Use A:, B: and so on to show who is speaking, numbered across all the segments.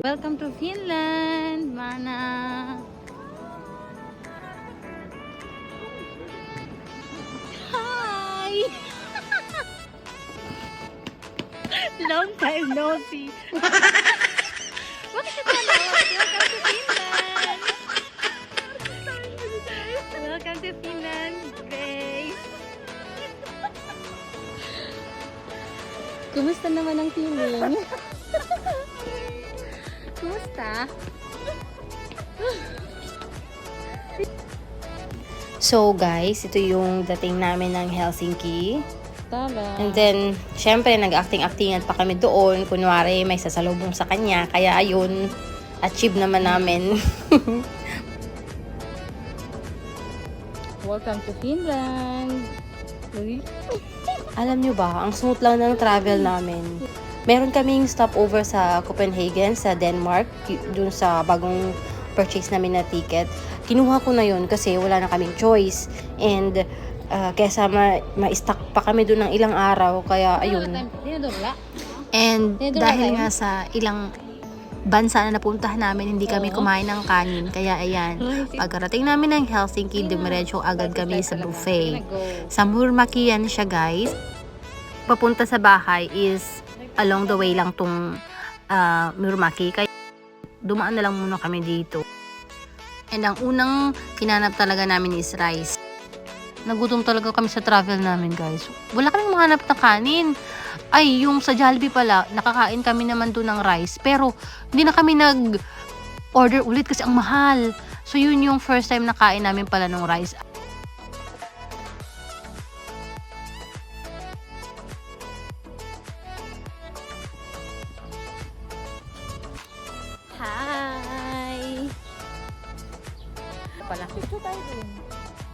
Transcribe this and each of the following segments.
A: Welcome to Finland, Mana. Hi! Long time no see. Bakit ka tanawa? Welcome to Finland. Welcome to Finland, Grace. Kumusta naman ang feeling? Kumusta?
B: So guys, ito yung dating namin ng Helsinki.
A: Tala.
B: And then, syempre, nag-acting-actingan pa kami doon. Kunwari, may sasalubong sa kanya. Kaya ayun, achieve naman namin.
A: Welcome to Finland.
B: Alam nyo ba, ang smooth lang ng travel namin. Meron kaming stopover sa Copenhagen, sa Denmark, dun sa bagong purchase namin na ticket. Kinuha ko na yun kasi wala na kaming choice. And kesa ma-stuck pa kami dun ng ilang araw, kaya ayun. And dahil nga sa ilang bansa na napuntahan namin, hindi kami kumain ng kanin. Kaya ayan, pagkarating namin ng Helsinki, dumiretso agad kami sa buffet. Sa Murmaki yan siya guys. Papunta sa bahay is along the way lang tong Murmaki. Kaya dumaan na lang muna kami dito. And ang unang kinanap talaga namin is rice. Nagutom talaga kami sa travel namin guys. Wala kaming mahanap na kanin. Ay, yung sa Jollibee pala, nakakain kami naman doon ng rice. Pero, hindi na kami nag-order ulit kasi ang mahal. So, yun yung first time na kain namin pala ng rice.
A: Hi! Pala.
C: Picture tayo dun.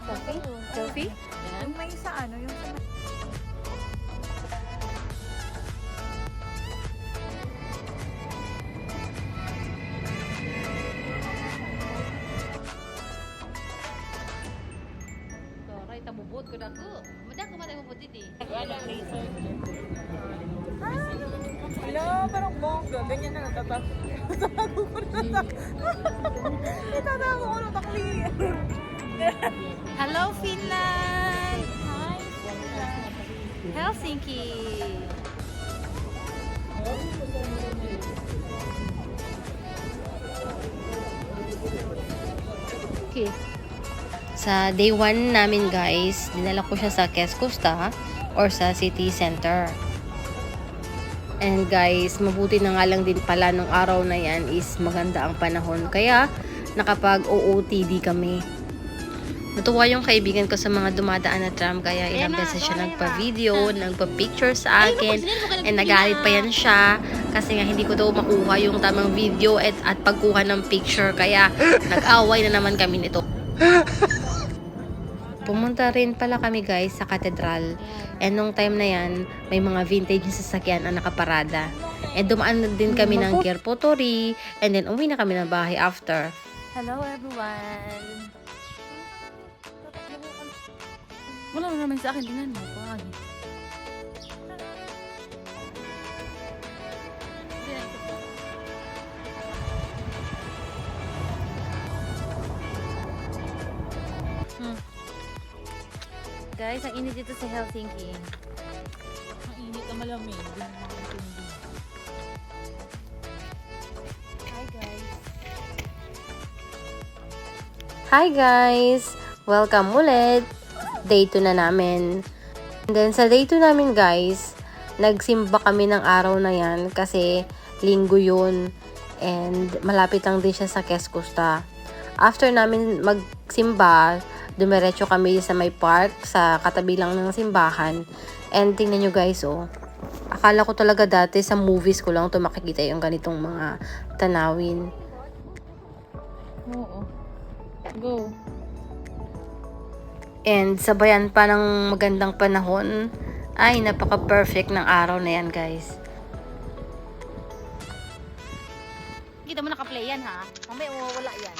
A: Selfie? Selfie? Yan.
C: Yung may isa ano, yung sa...
A: Toray, tabubot ko na ko. Mada ko matay mabot dito.
C: Hello, parang bongga. Ganyan na natatak. Itatago ko ng takli.
A: Hello, Finland! Hi, Helsinki!
B: Okay. Sa day 1 namin guys, dinala ko siya sa Keskusta or sa city center. And guys, mabuti na nga lang din pala nung araw na yan is maganda ang panahon. Kaya nakapag-OOTD kami. Natuwa yung kaibigan ko sa mga dumadaan na tram, kaya ilang beses siya nagpa-video, nagpa-picture sa akin, and nagalit pa yan siya kasi nga hindi ko daw makuha yung tamang video at pagkuha ng picture, kaya nag-away na naman kami nito. Pumunta rin pala kami guys sa katedral, and nung time na yan, may mga vintage na sasakyan ang nakaparada. And dumaan na din kami ng Kirpotori, and then uwi na kami ng bahay after.
A: Hello, everyone! Wala mo naman sa akin, tingnan mo. Pagi. Guys, ang init dito sa Helsinki.
C: Ang init na malamig. Hindi na makakintindi.
A: Hi, guys.
B: Hi guys! Welcome ulit! Day 2 na namin. And then sa day 2 namin guys, nagsimba kami ng araw na yan kasi linggo yun. And malapit lang din siya sa Keskusta. After namin magsimba, dumiretso kami sa may park, sa katabi lang ng simbahan. And tingnan nyo guys, oh. Akala ko talaga dati sa movies ko lang ito makikita yung ganitong mga tanawin.
A: Oo. Go.
B: And sabayan pa ng magandang panahon. Ay, napaka-perfect ng araw na yan, guys.
A: Kita mo naka-play yan, ha? Mamaya mawawala yan.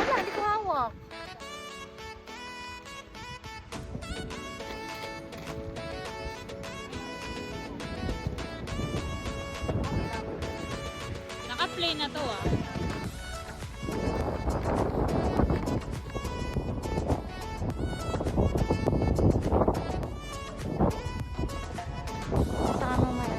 A: Wala, hindi ko hawak. plane na to ah. Saan mo may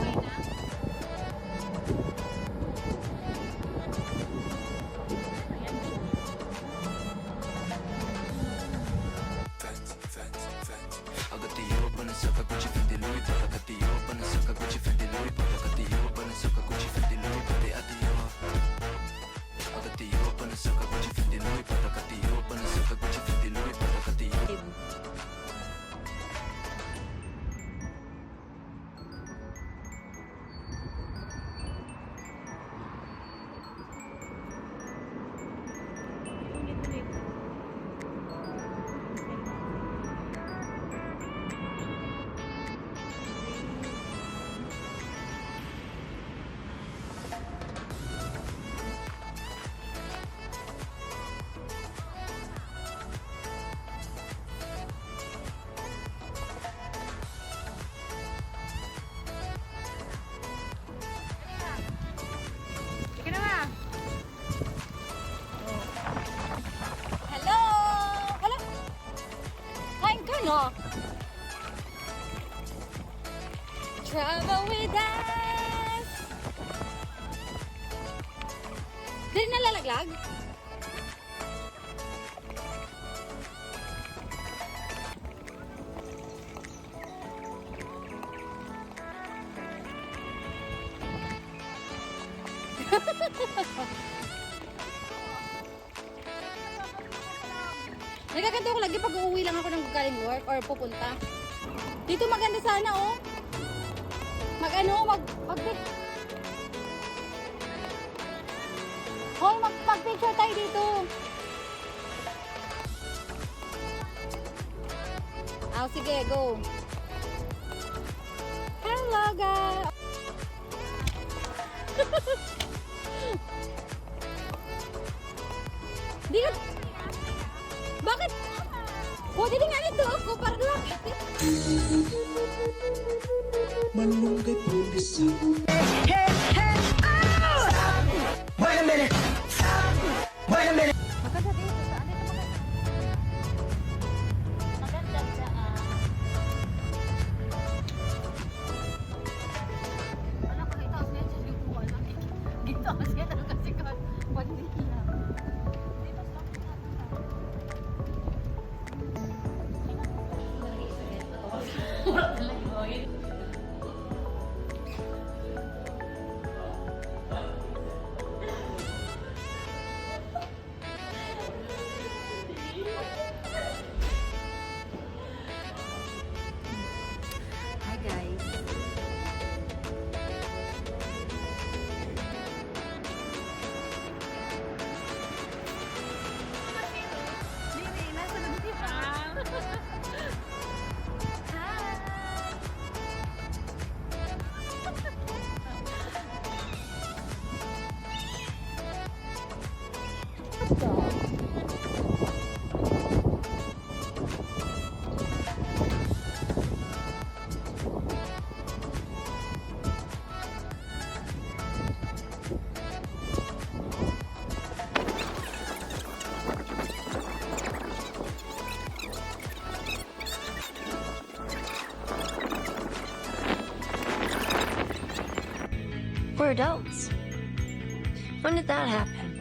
A: Hello! Hello! Kain ka, no? Travel with us! Di rin nalalaglag? Nagkaganto ko lagi pag uuwi lang ako ng galing work or pupunta. Dito maganda sana oh. Hoy, mag-picture tayo dito. Sige, go. Hello, guys. Di ka... Bakit? Pwede din nga nito ako para lang.
D: Malunggay pulisa. Hey, hey, oh! Wait a minute. Wait a minute.
A: Maganda dito. Saan dito maganda? Maganda saan? Alam ko, ito kasi ito yung wala. Dito kasi ito kasi pwede na. Dito sa Hi guys. Dini, nasa na dito pa.
E: We're adults. When did that happen?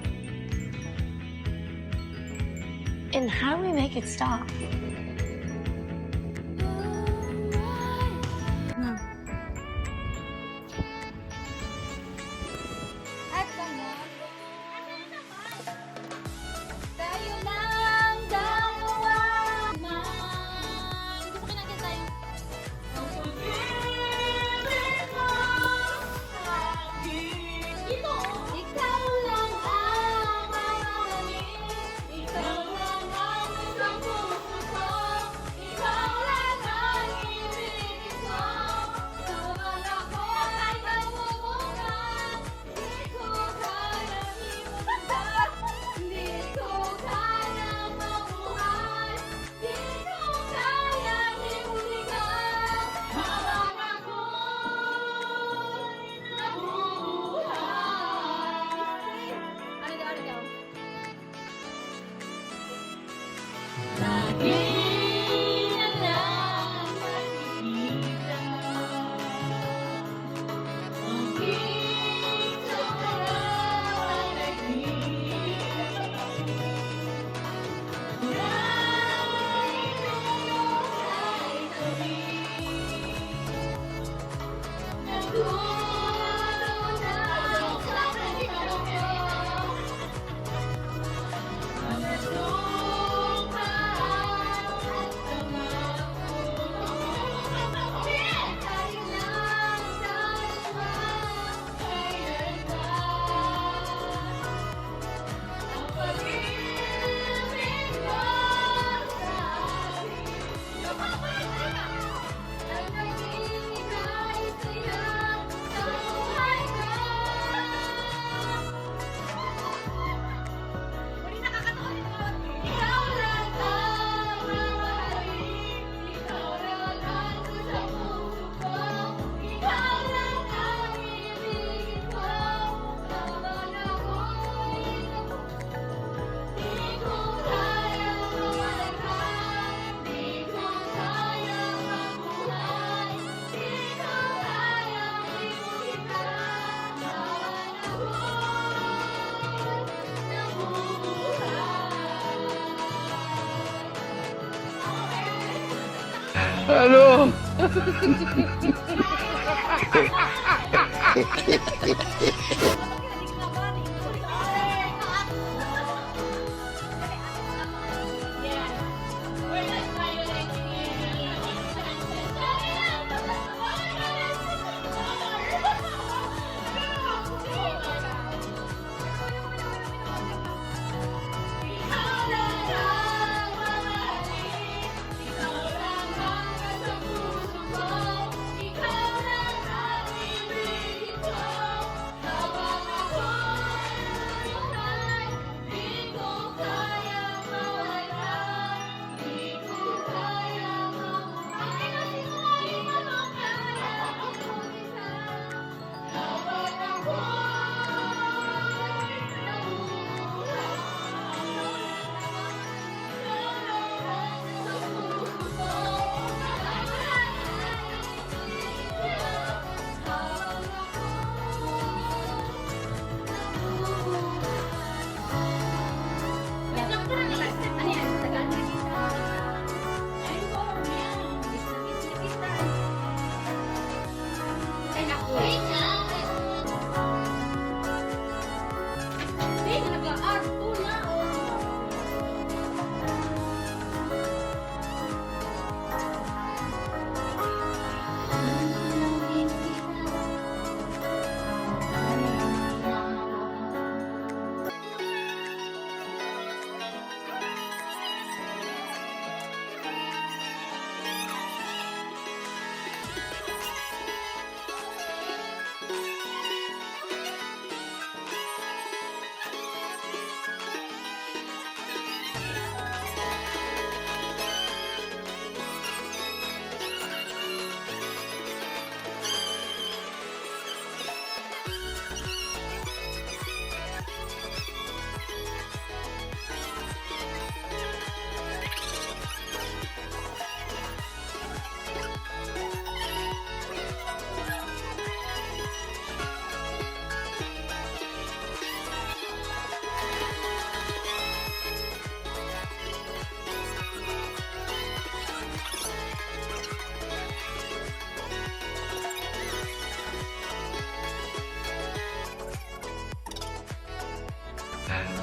E: And how do we make it stop?
A: At tayo lang dalawa man. Gusto ko kinagin tayo. Ito, ikaw lang ang mahalin. Ikaw lang ang isang puso
F: Ano?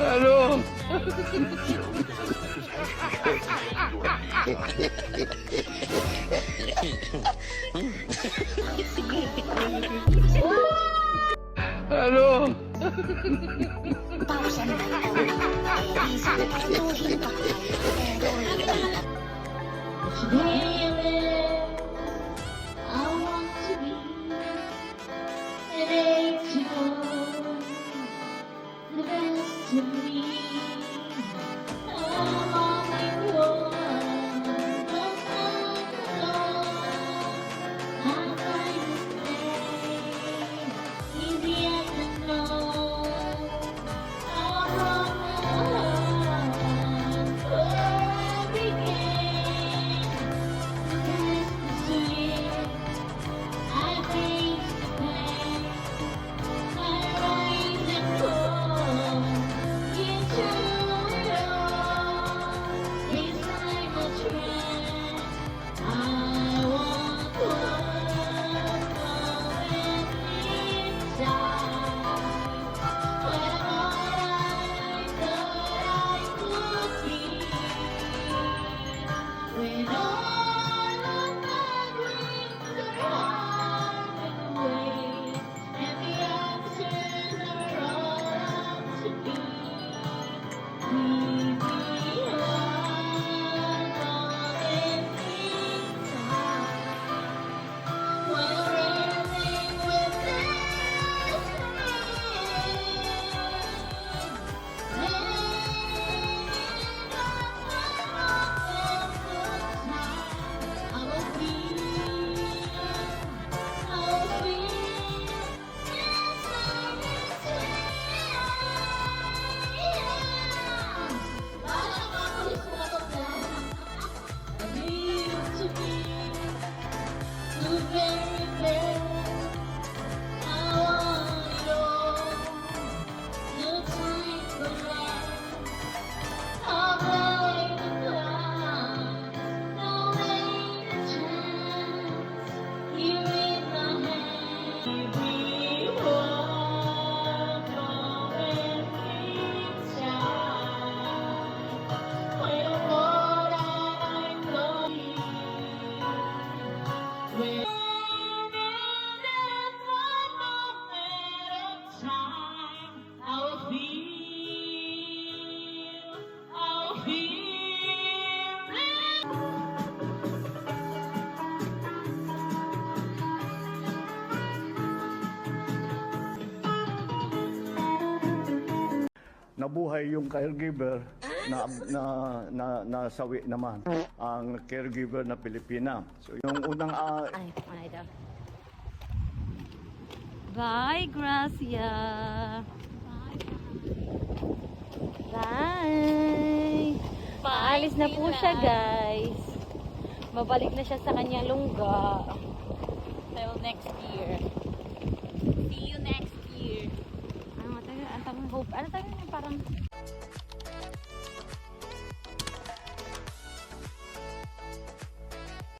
F: Ano? Ano?
G: Nabuhay yung caregiver nasawi naman ang caregiver na Pilipina. So yung unang
A: Ay daw. Bye, Gracia. Bye. Paalis na po siya, guys. Babalik na siya sa kanyang lungga. Till next year. See you next year. Ano tayo? Ang tawag hope. Ano tayo? Parang